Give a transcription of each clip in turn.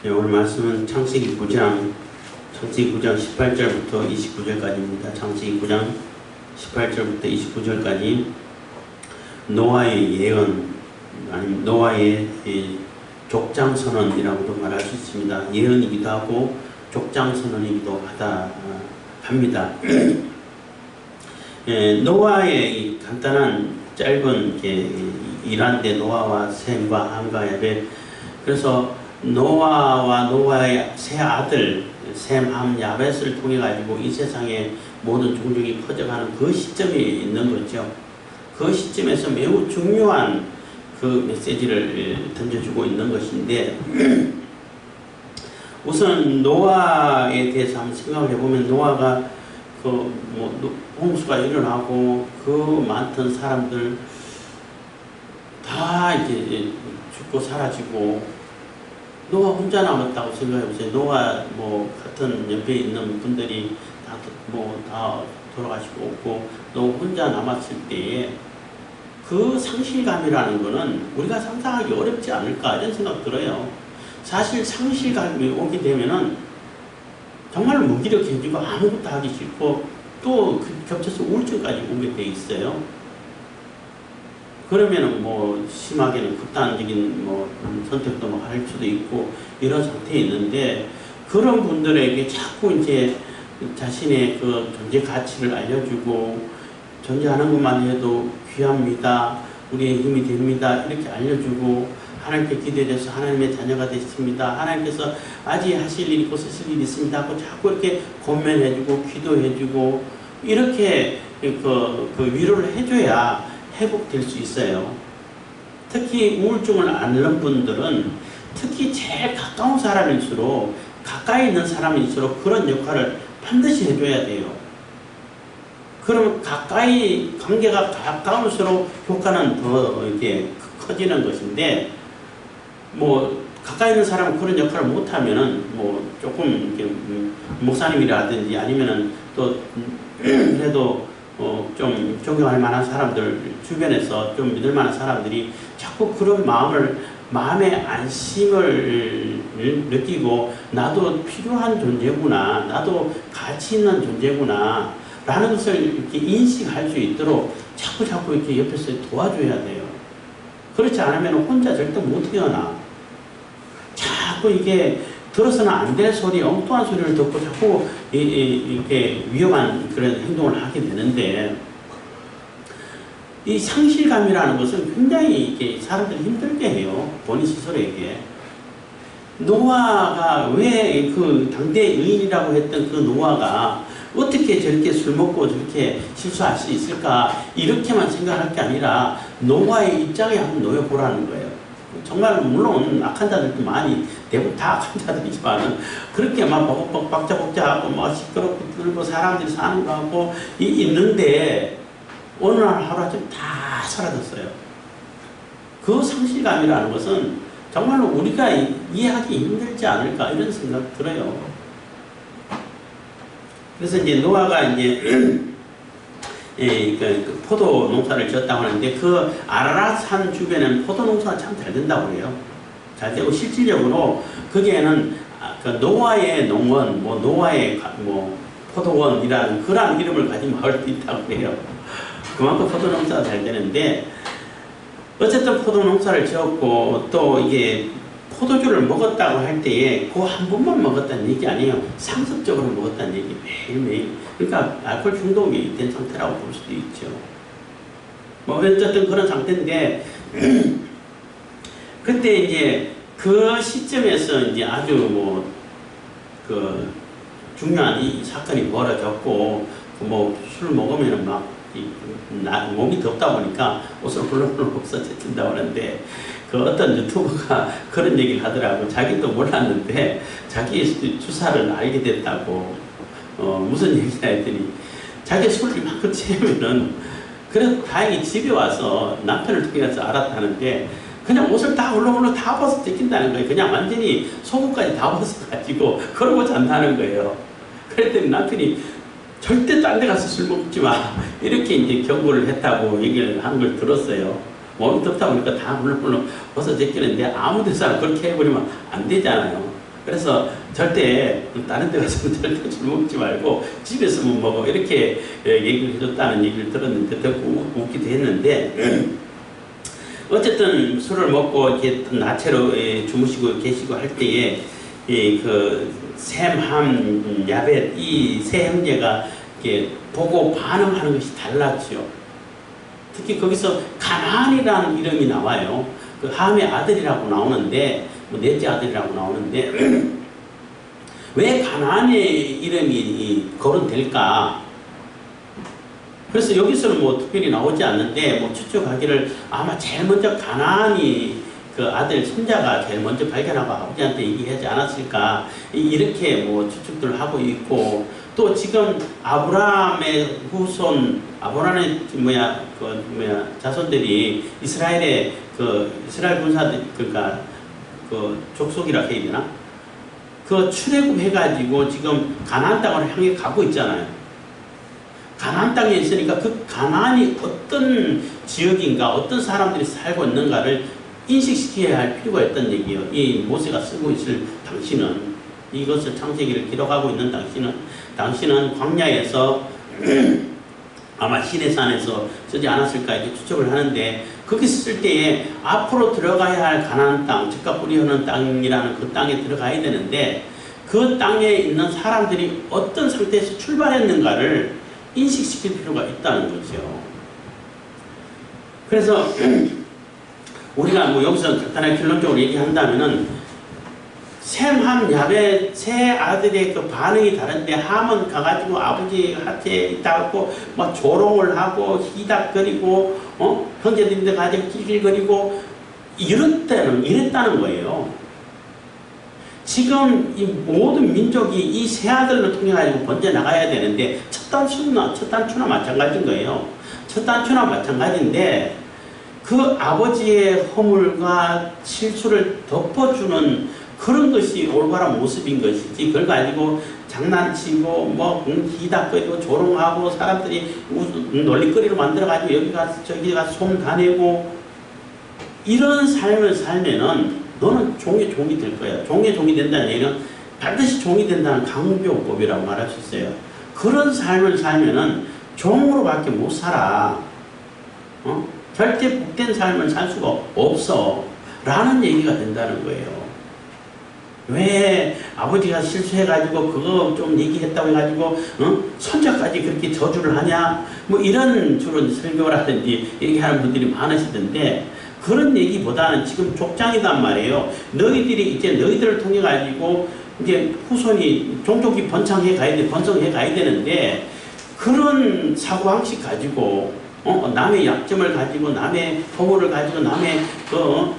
네, 오늘 말씀은 창세기 9장 18절부터 29절까지입니다. 창세기 9장 18절부터 29절까지 노아의 예언, 아니면 노아의 족장선언이라고도 말할 수 있습니다. 예언이기도 하고 족장선언이기도 합니다. 노아의 간단한 짧은 일환인데, 노아와 셈과 함과 야벳. 그래서 노아와 노아의 세 아들 셈, 함, 야벳을 통해 가지고 이 세상에 모든 종족이 퍼져가는 그 시점에 있는 거죠. 그 시점에서 매우 중요한 그 메시지를 던져주고 있는 것인데, 우선 노아에 대해서 한번 생각을 해보면, 노아가 홍수가 일어나고 그 많던 사람들 다 이제 죽고 사라지고 노아 혼자 남았다고 생각해보세요. 노아 같은 옆에 있는 분들이 다 돌아가시고 없고 노아 혼자 남았을 때에 그 상실감이라는 거는 우리가 상상하기 어렵지 않을까, 이런 생각 들어요. 사실 상실감이 오게 되면은 정말 무기력해지고 아무것도 하기 싫고 또 겹쳐서 우울증까지 오게 돼 있어요. 그러면은 심하게는 극단적인 선택도 할 수도 있고 이런 상태에 있는데, 그런 분들에게 자꾸 이제 자신의 그 존재 가치를 알려주고, 존재하는 것만 해도 귀합니다, 우리의 힘이 됩니다, 이렇게 알려주고, 하나님께 기대돼서 하나님의 자녀가 됐습니다, 하나님께서 아직 하실 일이 있고 쓰실 일이 있습니다 하고 자꾸 이렇게 권면해주고 기도해주고, 이렇게 그 위로를 해줘야 회복될 수 있어요. 특히 우울증을 앓는 분들은 특히 제일 가까운 사람일수록, 가까이 있는 사람일수록 그런 역할을 반드시 해줘야 돼요. 그러면 관계가 가까울수록 효과는 더 이렇게 커지는 것인데, 가까이 있는 사람은 그런 역할을 못하면은 조금 이렇게 목사님이라든지 아니면은 또 그래도 좀 존경할 만한 사람들, 주변에서 좀 믿을 만한 사람들이 자꾸 그런 마음의 안심을 느끼고, 나도 필요한 존재구나, 나도 가치 있는 존재구나 라는 것을 이렇게 인식할 수 있도록 자꾸 이렇게 옆에서 도와줘야 돼요. 그렇지 않으면 혼자 절대 못 태어나. 자꾸 이게 들어서는 안 될 소리, 엉뚱한 소리를 듣고 자꾸 이렇게 위험한 그런 행동을 하게 되는데, 이 상실감이라는 것은 굉장히 이렇게 사람들이 힘들게 해요. 본인 스스로에게. 노아가 왜 그 당대 의인이라고 했던 그 노아가 어떻게 저렇게 술 먹고 저렇게 실수할 수 있을까, 이렇게만 생각할 게 아니라 노아의 입장에 한번 놓여보라는 거예요. 정말 물론 악한 자들도 많이, 대부분 다 악한 자들이지만 그렇게 막 박자복자하고 시끄럽고 들고 사람들이 사는 거 하고 있는데, 어느 날 하루아침 다 사라졌어요. 그 상실감이라는 것은 정말로 우리가 이해하기 힘들지 않을까, 이런 생각 들어요. 그래서 이제 노아가 이제 그 포도 농사를 지었다고 하는데, 그 아라랏산 주변에는 포도 농사가 참 잘 된다고 해요. 잘 되고, 실질적으로 거기에는 그 노아의 농원, 노아의 포도원이라는 그런 이름을 가진 마을도 있다고 해요. 그만큼 포도 농사가 잘 되는데, 어쨌든 포도 농사를 지었고, 또 이게 포도주를 먹었다고 할 때에 그 한 번만 먹었다는 얘기 아니에요. 상습적으로 먹었다는 얘기, 매일매일. 그러니까 알코올 중독이 된 상태라고 볼 수도 있죠. 어쨌든 그런 상태인데, 그때 이제 그 시점에서 이제 아주 중요한 이 사건이 벌어졌고, 술 먹으면은 몸이 덥다 보니까 옷을 훌렁훌렁 벗어젖힌다고 하는데, 그 어떤 유튜버가 그런 얘기를 하더라고. 자기도 몰랐는데 자기 주사를 알게 됐다고. 무슨 얘기냐 했더니, 자기 술을 이만큼 취하면은, 그래도 다행히 집에 와서 남편을 통해서 알았다는데, 그냥 옷을 다 훌렁훌렁 다 벗어 제낀다는 거예요. 그냥 완전히 속옷까지 다 벗어가지고 그러고 잔다는 거예요. 그랬더니 남편이 절대 딴 데 가서 술 먹지 마, 이렇게 이제 경고를 했다고 얘기를 한 걸 들었어요. 몸이 덥다 보니까 다 물렁물렁 벗어 제끼는데, 아무 데서나 그렇게 해버리면 안 되잖아요. 그래서 절대 다른 데 가서는 절대 술 먹지 말고 집에서만 먹어 이렇게 얘기를 해줬다는 얘기를 들었는데 더 웃기도 했는데 어쨌든 술을 먹고 이렇게 나체로 주무시고 계시고 할 때에 그 셈, 함, 야벳 이 세 형제가 이렇게 보고 반응하는 것이 달랐죠. 특히 거기서 가나안이라는 이름이 나와요. 그 함의 아들이라고 나오는데 뭐 넷째 아들이라고 나오는데 왜 가나안의 이름이 거론될까? 그래서 여기서는 뭐 특별히 나오지 않는데 뭐 추측하기를 아마 제일 먼저 가나안이 그 아들 손자가 제일 먼저 발견하고 아버지한테 얘기하지 않았을까 이렇게 뭐 추측들 하고 있고 또 지금 아브라함의 후손 아브라함의 자손들이 이스라엘의 이스라엘 군사들 그러니까 그 족속이라 해야 되나? 그 출애굽해가지고 지금 가나안 땅을 향해 가고 있잖아요. 가나안 땅에 있으니까 그 가나안이 어떤 지역인가 어떤 사람들이 살고 있는가를 인식시켜야 할 필요가 있다는 얘기예요. 이 모세가 쓰고 있을 당시는 이것을 창세기를 기록하고 있는 당시는 광야에서 아마 시내산에서 쓰지 않았을까 이렇게 추측을 하는데 거기 쓸 때에 앞으로 들어가야 할 가나안 땅, 즉각 뿌리하는 땅이라는 그 땅에 들어가야 되는데 그 땅에 있는 사람들이 어떤 상태에서 출발했는가를 인식시킬 필요가 있다는 거죠. 그래서 우리가 뭐 여기서 간단하게 결론적으로 얘기한다면은 셈, 함, 야벳 세 아들의 그 반응이 다른데 함은 가가지고 아버지 한테 있다고 막 조롱을 하고 희닥거리고 형제들인데 가지고 낄낄거리고 이랬다는 거예요. 지금 이 모든 민족이 이 세 아들을 통해 가지고 번져 나가야 되는데 첫 단추나 마찬가지인 거예요. 첫 단추나 마찬가지인데 그 아버지의 허물과 실수를 덮어주는 그런 것이 올바른 모습인 것이지 그걸 가지고 장난치고 뭐 희닥거리고 조롱하고 사람들이 논리거리로 만들어가지고 여기 가서 저기 가서 솜 다 내고 이런 삶을 살면은 너는 종이 될 거야. 종이 된다는 얘기는 반드시 종이 된다는 강요법이라고 말할 수 있어요. 그런 삶을 살면은 종으로밖에 못 살아. 절대 복된 삶을 살 수가 없어. 라는 얘기가 된다는 거예요. 왜 아버지가 실수해가지고 그거 좀 얘기했다고 해가지고 손자까지 그렇게 저주를 하냐 뭐 이런 주로 설교라든지 얘기하는 분들이 많으시던데 그런 얘기보다는 지금 족장이단 말이에요. 너희들이 이제 너희들을 통해 가지고 이제 후손이 종족이 번성해 가야 되는데 그런 사고방식 가지고 남의 약점을 가지고 남의 허물을 가지고 남의 그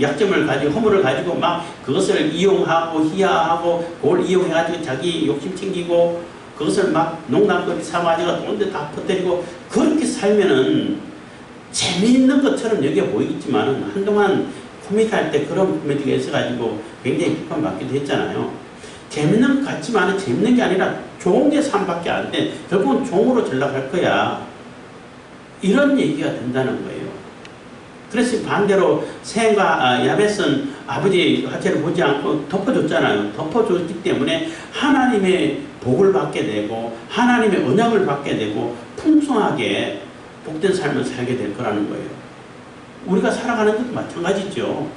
약점을 가지고 허물을 가지고 막 그것을 이용하고 희화하고 그걸 이용해가지고 자기 욕심 챙기고 그것을 막 농담거리 삼아가지고 온데 다 퍼뜨리고 그렇게 살면은 재미있는 것처럼 여기가 보이겠지만은 한동안 코미디 할 때 그런 코미디가 있어가지고 굉장히 비판받기도 했잖아요. 재밌는 것 같지만은 재밌는 게 아니라 종의 삶밖에 안 돼. 결국은 종으로 전락할 거야. 이런 얘기가 된다는 거예요. 그래서 반대로 셈과 야벳은 아버지 하체를 보지 않고 덮어줬잖아요. 덮어줬기 때문에 하나님의 복을 받게 되고 하나님의 언약을 받게 되고 풍성하게 복된 삶을 살게 될 거라는 거예요. 우리가 살아가는 것도 마찬가지죠.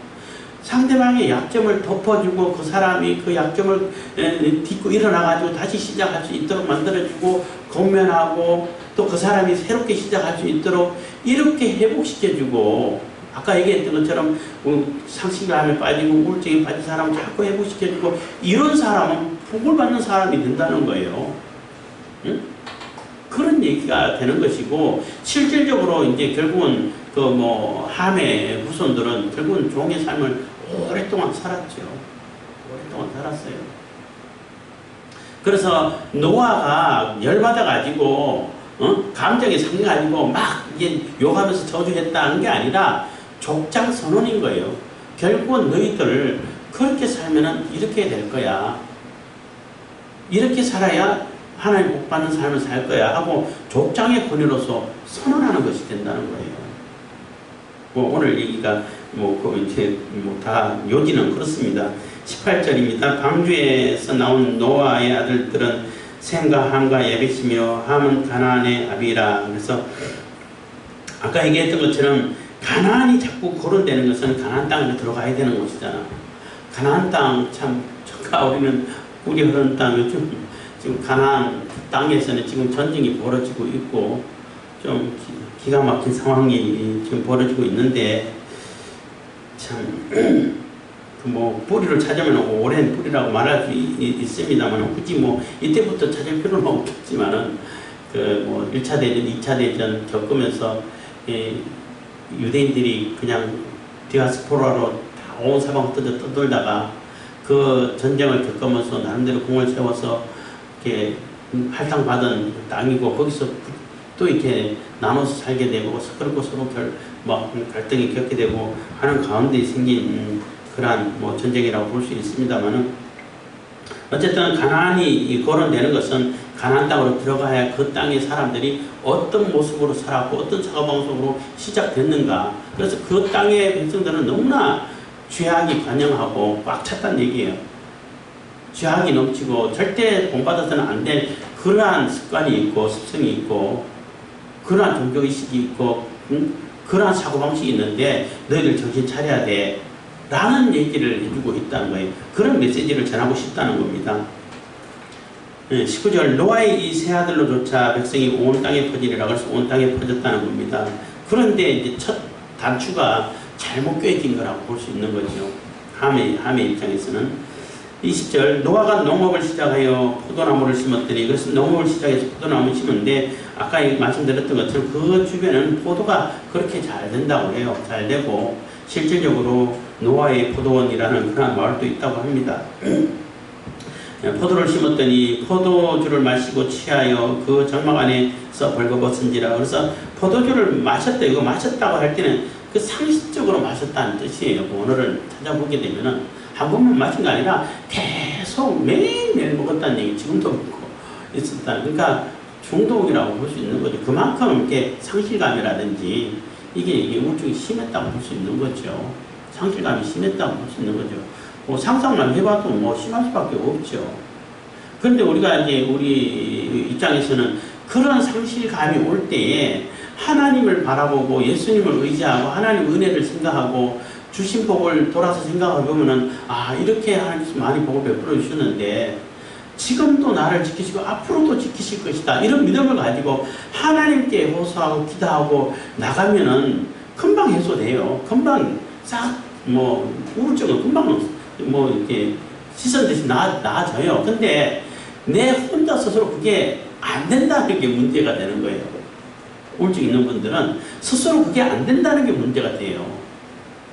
상대방의 약점을 덮어주고 그 사람이 그 약점을 딛고 일어나가지고 다시 시작할 수 있도록 만들어주고 권면하고 또 그 사람이 새롭게 시작할 수 있도록 이렇게 회복시켜주고 아까 얘기했던 것처럼 상실감에 빠지고 우울증에 빠진 사람을 자꾸 회복시켜주고 이런 사람은 복을 받는 사람이 된다는 거예요. 응? 그런 얘기가 되는 것이고 실질적으로 이제 결국은 그 뭐 함의 후손들은 결국은 종의 삶을 오랫동안 살았죠. 오랫동안 살았어요. 그래서 노아가 열받아 가지고 감정이 상해가지고 막 이제 욕하면서 저주했다는 게 아니라 족장 선언인 거예요. 결국은 너희들 그렇게 살면은 이렇게 될 거야. 이렇게 살아야 하나님 복 받는 삶을 살 거야 하고 족장의 권위로서 선언하는 것이 된다는 거예요. 뭐 오늘 얘기가 이제 다 요지는 그렇습니다. 18절입니다. 방주에서 나온 노아의 아들들은 셈과 함과 야벳이며 함은 가나안의 아비라. 그래서 아까 얘기했던 것처럼 가나안이 자꾸 거론되는 것은 가나안 땅으로 들어가야 되는 것이잖아. 가나안 땅 참 우리는 우리 흐르는 땅 요즘 지금 가나안 땅에서는 지금 전쟁이 벌어지고 있고 좀 기가 막힌 상황이 지금 벌어지고 있는데 참 뿌리를 찾으면 오랜 뿌리라고 말할 수 있습니다만 굳이 이때부터 찾을 필요는 없겠지만은 1차 대전, 2차 대전 겪으면서 유대인들이 그냥 디아스포라로 온 사방 떠돌다가 그 전쟁을 겪으면서 나름대로 공을 세워서 이렇게 할당받은 땅이고 거기서 또 이렇게 나눠서 살게 되고 그렇고 서로 갈등이 겪게 되고 하는 가운데 생긴 그러한 전쟁이라고 볼 수 있습니다만은 어쨌든 가나안이 거론되는 것은 가나안 땅으로 들어가야 그 땅의 사람들이 어떤 모습으로 살았고 어떤 사고방식으로 시작됐는가. 그래서 그 땅의 백성들은 너무나 죄악이 관영하고 꽉 찼다는 얘기예요. 죄악이 넘치고 절대 본받아서는 안 될 그러한 습관이 있고 습성이 있고 그러한 종교의식이 있고 그러한 사고방식이 있는데 너희들 정신 차려야 돼 라는 얘기를 해주고 있다는 거예요. 그런 메시지를 전하고 싶다는 겁니다. 19절 노아의 이 세 아들로조차 백성이 온 땅에 퍼지리라. 그래서 온 땅에 퍼졌다는 겁니다. 그런데 이제 첫 단추가 잘못 꿰진 거라고 볼 수 있는 거죠. 함의 입장에서는 20절 노아가 농업을 시작하여 포도나무를 심었더니 그래서 농업을 시작해서 포도나무를 심었는데 아까 말씀드렸던 것처럼 그 주변은 포도가 그렇게 잘 된다고 해요. 잘 되고 실질적으로 노아의 포도원이라는 그런 마을도 있다고 합니다. 포도를 심었더니 포도주를 마시고 취하여 그 장막 안에서 벌거벗은지라. 그래서 포도주를 마셨다. 이거 마셨다고 할 때는 그 상식적으로 마셨다는 뜻이에요. 오늘을 찾아보게 되면은 한 번만 마신 게 아니라 계속 매일매일 먹었다는 얘기. 지금도 먹고 있었다. 그러니까 중독이라고 볼 수 있는 거죠. 그만큼 이렇게 상실감이라든지 이게 우울증이 심했다고 볼 수 있는 거죠. 상실감이 심했다고 볼 수 있는 거죠. 상상만 해봐도 심할 수밖에 없죠. 그런데 우리가 이제 우리 입장에서는 그런 상실감이 올 때에 하나님을 바라보고 예수님을 의지하고 하나님 은혜를 생각하고 주신 복을 돌아서 생각해보면은 이렇게 하나님께서 많이 복을 베풀어 주셨는데 지금도 나를 지키시고 앞으로도 지키실 것이다. 이런 믿음을 가지고 하나님께 호소하고 기도하고 나가면은 금방 해소돼요. 금방 싹 우울증은 금방 이렇게 씻어내듯이 나아져요. 근데 내 혼자 스스로 그게 안 된다는 게 문제가 되는 거예요. 우울증 있는 분들은 스스로 그게 안 된다는 게 문제가 돼요.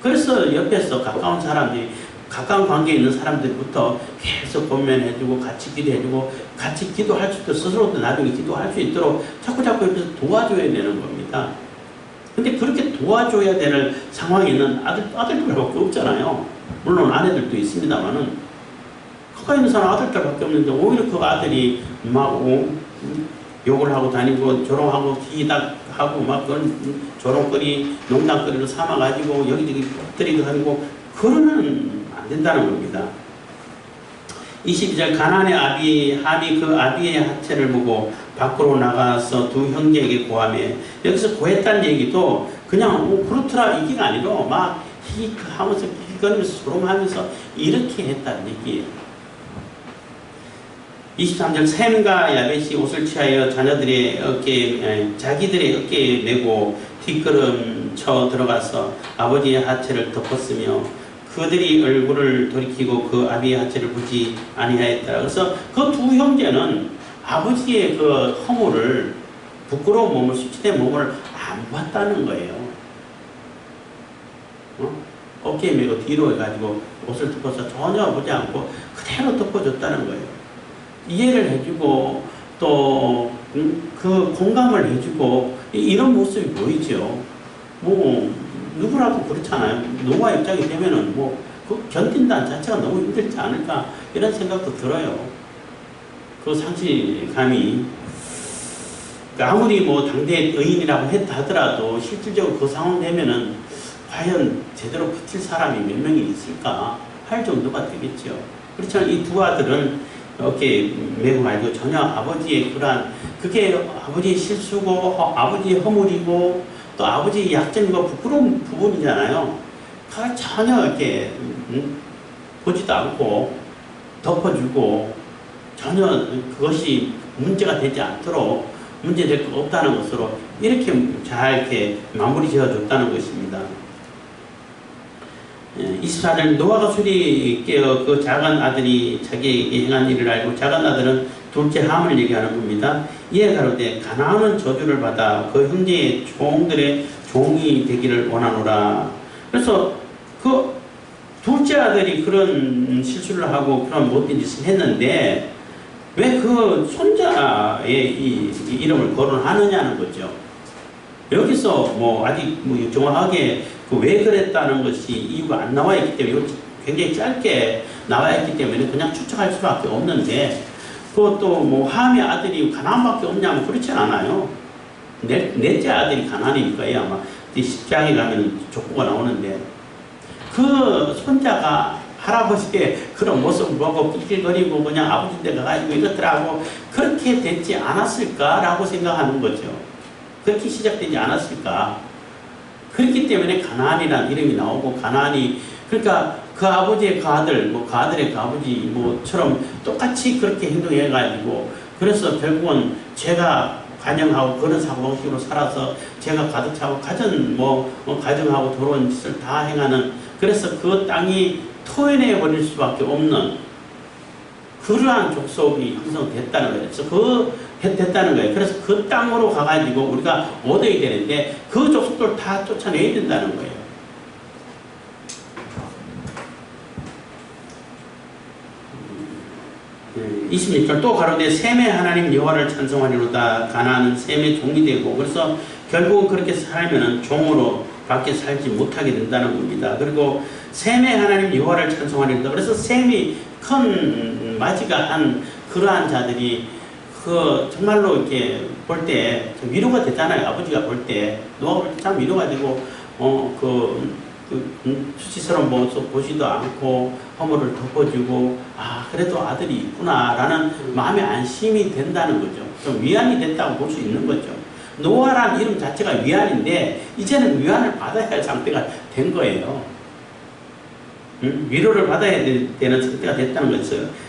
그래서 옆에서 가까운 사람들이 가까운 관계에 있는 사람들부터 계속 권면해주고 같이 기도해주고 같이 기도할 수 있도록 스스로도 나중에 기도할 수 있도록 자꾸 옆에서 도와줘야 되는 겁니다. 근데 그렇게 도와줘야 되는 상황에는 아들들밖에 없잖아요. 물론 아내들도 있습니다만은 가까이 있는 사람 아들들밖에 없는데 오히려 그 아들이 막 욕을 하고 다니고 조롱하고 기닥하고 막 그런 조롱거리 농담거리로 삼아가지고 여기저기 엎드리고 다니고 그러면 안 된다는 겁니다. 22절 가나안의 함이 그 아비의 하체를 보고 밖으로 나가서 두 형제에게 고하며 여기서 고했다는 얘기도 그냥 그렇더라 이게가 아니라 막 하면서 기거리면서 조롱하면서 이렇게 했다는 얘기예요. 23절 셈과 야벳이 옷을 취하여 자기들의 어깨에 메고 뒷걸음 쳐 들어가서 아버지의 하체를 덮었으며 그들이 얼굴을 돌이키고 그 아비의 하체를 보지 아니하였더라. 그래서 그 두 형제는 아버지의 그 허물을 부끄러운 몸을 수치된 몸을 안 봤다는 거예요. 어깨에 메고 뒤로 해가지고 옷을 덮어서 전혀 보지 않고 그대로 덮어줬다는 거예요. 이해를 해주고 또 그 공감을 해주고 이런 모습이 보이죠. 누구라도 그렇잖아요. 노아 입장이 되면은 그 견딘다는 자체가 너무 힘들지 않을까 이런 생각도 들어요. 그 상실감이 아무리 당대 의인이라고 하더라도 실질적으로 그 상황 되면은 과연 제대로 버틸 사람이 몇 명이 있을까 할 정도가 되겠죠. 그렇지만 이 두 아들은 어깨 메고 말고 전혀 아버지의 그러한 그게 아버지의 실수고 아버지의 허물이고 또 아버지의 약점이고 부끄러운 부분이잖아요. 그걸 전혀 이렇게 보지도 않고 덮어주고 전혀 그것이 문제가 되지 않도록 문제될 거 없다는 것으로 이렇게 잘 이렇게 마무리 지어줬다는 것입니다. 24절 노아가 술이 깨어 그 작은 아들이 자기에게 행한 일을 알고 작은 아들은 둘째 함을 얘기하는 겁니다. 이에 가로되 가나안은 저주를 받아 그 형제의 종들의 종이 되기를 원하노라. 그래서 그 둘째 아들이 그런 실수를 하고 그런 못된 짓을 했는데 왜 그 손자의 이 이름을 거론하느냐는 거죠. 여기서 뭐 아직 뭐 정확하게 그 왜 그랬다는 것이 이유가 안 나와 있기 때문에 굉장히 짧게 나와 있기 때문에 그냥 추측할 수밖에 없는데 그것도 뭐 함의 아들이 가나안밖에 없냐면 그렇지 않아요. 넷째 아들이 가나안이니까 아마 10장에 가면 족보가 나오는데 그 손자가 할아버지의 그런 모습을 보고 낄낄거리고 그냥 아버지 댁 가가지고 이것들하고 그렇게 됐지 않았을까라고 생각하는 거죠. 그렇게 시작되지 않았을까. 그렇기 때문에 가나안이라는 이름이 나오고 가나안이 그러니까 그 아버지의 그 아들, 뭐 그 아들의 그 아버지 뭐처럼 똑같이 그렇게 행동해가지고 그래서 결국은 제가 관영하고 그런 사고방식으로 살아서 제가 가득 차고 가정하고 더러운 짓을 다 행하는 그래서 그 땅이 토해내 버릴 수밖에 없는 그러한 족속이 형성됐다는 거예요. 그래서 됐다는 거예요. 그래서 그 땅으로 가가지고 우리가 얻어야 되는데 그 족속들 다 쫓아내야 된다는 거예요. 26절 또 가로되 셈의 하나님 여호와를 찬송하리로다. 가나안은 셈의 종이 되고 그래서 결국은 그렇게 살면은 종으로 밖에 살지 못하게 된다는 겁니다. 그리고 셈의 하나님 여호와를 찬송하리로다. 그래서 셈이 큰 맞이가 한 그러한 자들이 그 정말로 이렇게 볼 때 위로가 되잖아요. 아버지가 볼 때 노아가 볼 때 참 위로가 되고 수치스러운 모습 보지도 않고 허물을 덮어주고 그래도 아들이 있구나라는 마음의 안심이 된다는 거죠. 좀 위안이 됐다고 볼 수 있는 거죠. 노아라는 이름 자체가 위안인데 이제는 위안을 받아야 할 상태가 된 거예요. 위로를 받아야 되는 상태가 됐다는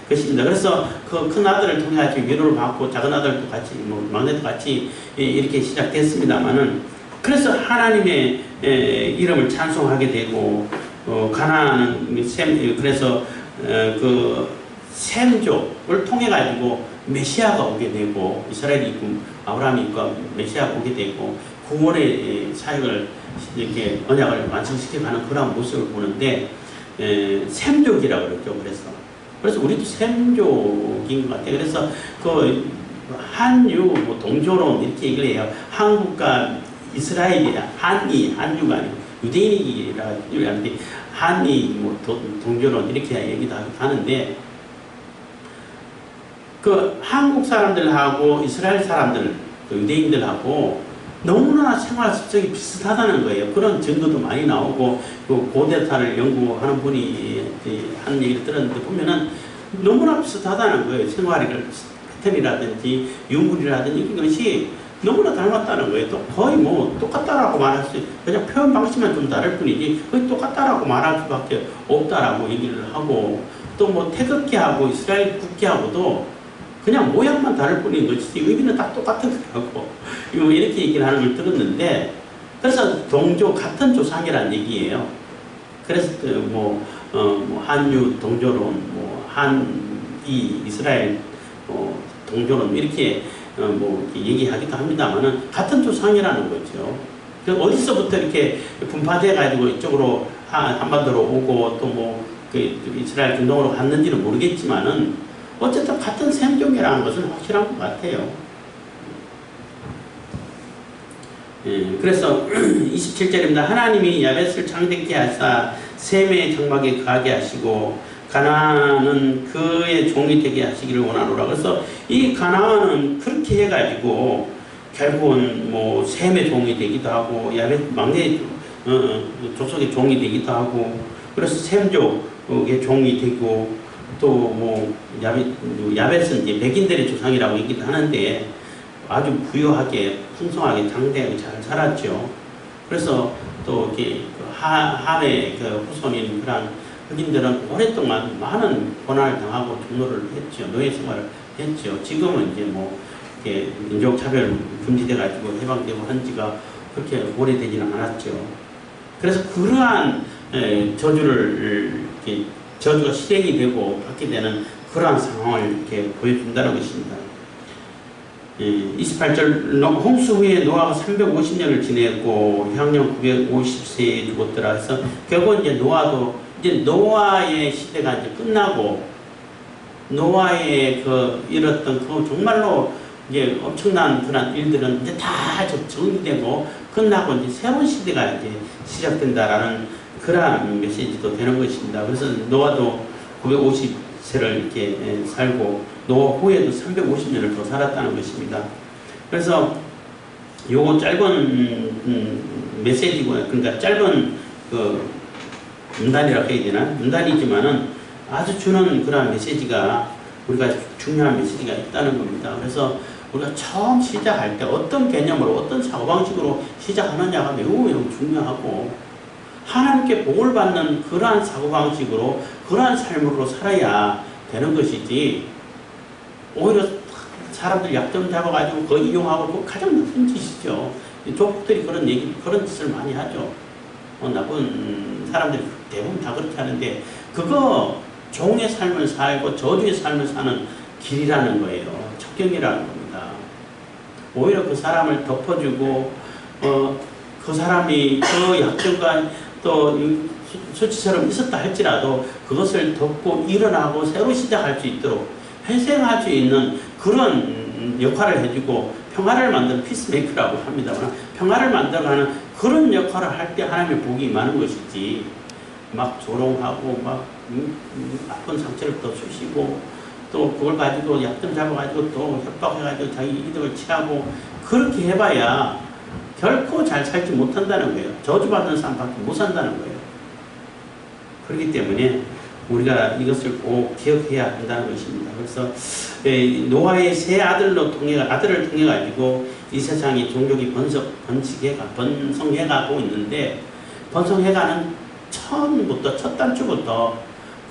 것입니다. 그래서 그 큰 아들을 통해 가지고 위로를 받고 작은 아들도 같이 막내도 같이 이렇게 시작됐습니다만은 그래서 하나님의 이름을 찬송하게 되고 가나안은 그래서 그 셈족을 통해 가지고 메시아가 오게 되고 이스라엘이 있고 아브라함이 있고 메시아가 오게 되고 구원의 사역을 이렇게 언약을 완성시켜가는 그런 모습을 보는데 셈족이라고 그러죠. 그래서 우리도 셈족인 것 같아요. 그래서 그 한유 동조론 이렇게 얘기를 해요. 한국과 이스라엘이 한유가 아니고 유대인이라 하는데 한이 동조론 이렇게 얘기도 하는데 그 한국 사람들하고 이스라엘 사람들 유대인들하고 너무나 생활 습성이 비슷하다는 거예요. 그런 증거도 많이 나오고 그 고대사를 연구하는 분이 하는 얘기를 들었는데 보면은 너무나 비슷하다는 거예요. 생활을 패턴이라든지 유물이라든지 이것이 너무나 닮았다는 거예요. 또 거의 똑같다라고 말할 수 그냥 표현 방식만 좀 다를 뿐이지 거의 똑같다라고 말할 수밖에 없다라고 얘기를 하고 또 태극기하고 이스라엘 국기하고도 그냥 모양만 다를 뿐인 것이지 의미는 다 똑같은 거라고 이렇게 얘기를 하는 걸 들었는데 그래서 동조 같은 조상이라는 얘기예요. 그래서 한유 동조론 한이 이스라엘 동조론 이렇게 이렇게 얘기하기도 합니다만은 같은 조상이라는 거죠. 어디서부터 이렇게 분파돼 가지고 이쪽으로 한반도로 오고 또 이스라엘 중동으로 갔는지는 모르겠지만은 어쨌든 같은 셈종이라는 것은 확실한 것 같아요. 그래서 27절입니다. 하나님이 야벳을 창대케 하사 셈의 장막에 거하게 하시고 가나안은 그의 종이 되게 하시기를 원하노라. 그래서 이 가나안은 그렇게 해가지고 결국은 셈의 종이 되기도 하고 야벳 막내 족속의 종이 되기도 하고, 그래서 셈족의 종이 되고, 또 뭐 야벳은 이제 백인들의 조상이라고 얘기도 하는데 아주 부유하게 풍성하게 장대하게 잘 살았죠. 그래서 또 이렇게 함의 그 후손인 그런 흑인들은 오랫동안 많은 고난을 당하고 종노를 했죠. 노예 생활을 했죠. 지금은 이제 뭐 이렇게 인종차별 금지돼 가지고 해방되고 한 지가 그렇게 오래되지는 않았죠. 그래서 그러한 저주가 실행이 되고 받게 되는 그러한 상황을 이렇게 보여준다는 것입니다. 28절 홍수 후에 노아가 350년을 지내고 향년 950세에 죽었더라 해서 결국 이제 노아의 시대가 이제 끝나고 노아의 이뤘던 정말로 이제 엄청난 그런 일들은 이제 다 정리되고 끝나고 이제 새로운 시대가 이제 시작된다라는 그러한 메시지도 되는 것입니다. 그래서 노아도 950세를 이렇게 살고 노아 후에도 350년을 더 살았다는 것입니다. 그래서 요거 짧은 메시지고, 그러니까 짧은 문단이라고 해야 되나? 문단이지만은 아주 주는 그런 메시지가, 우리가 중요한 메시지가 있다는 겁니다. 그래서 우리가 처음 시작할 때 어떤 개념으로, 어떤 사고방식으로 시작하느냐가 매우 중요하고, 하나님께 복을 받는 그러한 사고방식으로, 그러한 삶으로 살아야 되는 것이지, 오히려 사람들 약점 잡아가지고 그거 이용하고 그거 가장 나쁜 짓이죠. 조폭들이 그런 짓을 많이 하죠. 나쁜 사람들이 대부분 다 그렇게 하는데, 그거 종의 삶을 살고 저주의 삶을 사는 길이라는 거예요. 척경이라는 겁니다. 오히려 그 사람을 덮어주고, 그 사람이 그 약점과 또 수치처럼 있었다 할지라도 그것을 덮고 일어나고 새로 시작할 수 있도록 회생할 수 있는 그런 역할을 해주고, 평화를 만드는 피스메이커라고 합니다만, 평화를 만들어가는 그런 역할을 할 때 하나님의 복이 많은 것이지, 막 조롱하고 막 아픈 상처를 더 주시고, 또 그걸 가지고 약점 잡아가지고 또 협박해가지고 자기 이득을 취하고, 그렇게 해봐야 결코 잘 살지 못한다는 거예요. 저주받는 사람밖에 못 산다는 거예요. 그렇기 때문에 우리가 이것을 꼭 기억해야 한다는 것입니다. 그래서 노아의 세 아들을 통해 가지고 이 세상이 종족이 번성해가고 있는데, 번성해가는 처음부터 첫 단추부터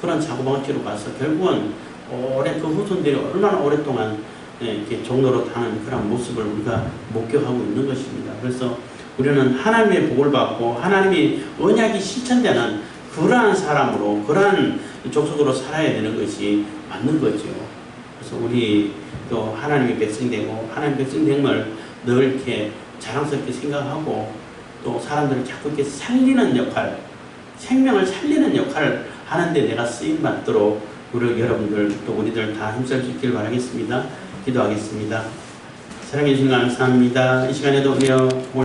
그런 사고방식으로 가서 결국은 그 후손들이 얼마나 오랫동안 이렇게 종로로 타는 그런 모습을 우리가 목격하고 있는 것입니다. 그래서 우리는 하나님의 복을 받고 하나님의 언약이 실천되는 그러한 사람으로, 그러한 족속으로 살아야 되는 것이 맞는 거죠. 그래서 우리 또 하나님의 백성되고, 하나님의 백성됨을 늘 이렇게 자랑스럽게 생각하고, 또 사람들을 자꾸 이렇게 살리는 역할, 생명을 살리는 역할을 하는데 내가 쓰임 받도록 우리 여러분들 또 우리들 다 힘쓸 수 있길 바라겠습니다. 기도하겠습니다. 사랑해 주신 감사합니다. 이 시간에도 우리가